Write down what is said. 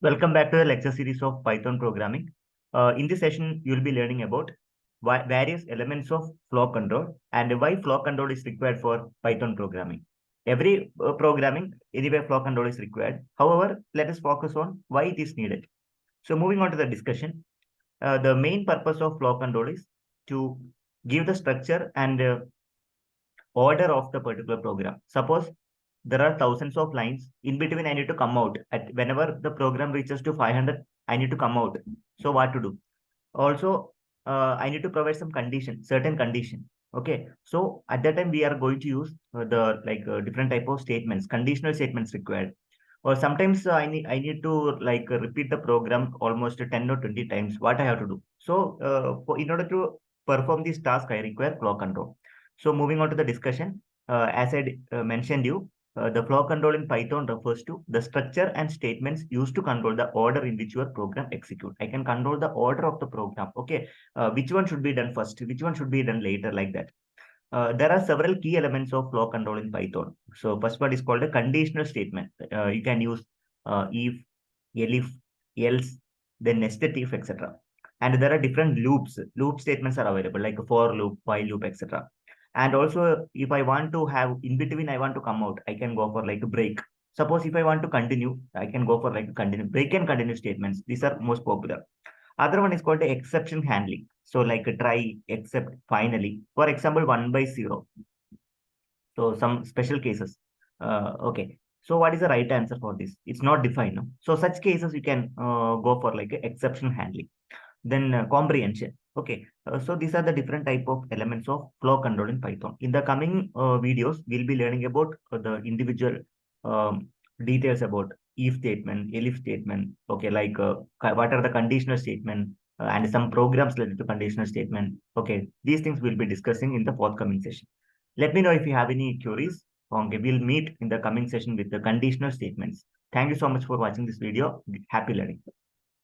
Welcome back to the lecture series of Python programming. In this session, you'll be learning about various elements of flow control and why flow control is required for Python programming. Every programming, anyway, flow control is required. However, let us focus on why it is needed. So moving on to the discussion, the main purpose of flow control is to give the structure and order of the particular program. Suppose there are thousands of lines in between. I need to come out at whenever the program reaches to 500. I need to come out. So what to do? Also, I need to provide some condition, certain condition. Okay. So at that time, we are going to use the different type of statements, conditional statements required. Or sometimes I need to repeat the program almost 10 or 20 times. What I have to do? So in order to perform this task, I require flow control. So moving on to the discussion, as I mentioned you, the flow control in Python refers to the structure and statements used to control the order in which your program execute. I can control the order of the program. Okay, which one should be done first, which one should be done later, like that. There are several key elements of flow control in Python. So first one is called a conditional statement. You can use if, elif, else, then nested if, etc. And there are different loops. Loop statements are available, like a for loop, while loop, etc. And also, if I want to have in between, I want to come out, I can go for like a break. Suppose if I want to continue, I can go for like a continue, break and continue statements. These are most popular. Other one is called the exception handling. So like a try, except, finally. For example, 1/0. So some special cases. Okay. So what is the right answer for this? It's not defined. No? So such cases you can go for like a exception handling. Then comprehension. Okay. So these are the different type of elements of flow control in Python. In the coming videos, we'll be learning about the individual um, details about if statement, elif statement. Okay, what are the conditional statement and some programs related to conditional statement. Okay, these things we'll be discussing in the forthcoming session. Let me know if you have any queries. Okay, we'll meet in the coming session with the conditional statements. Thank you so much for watching this video. Happy learning.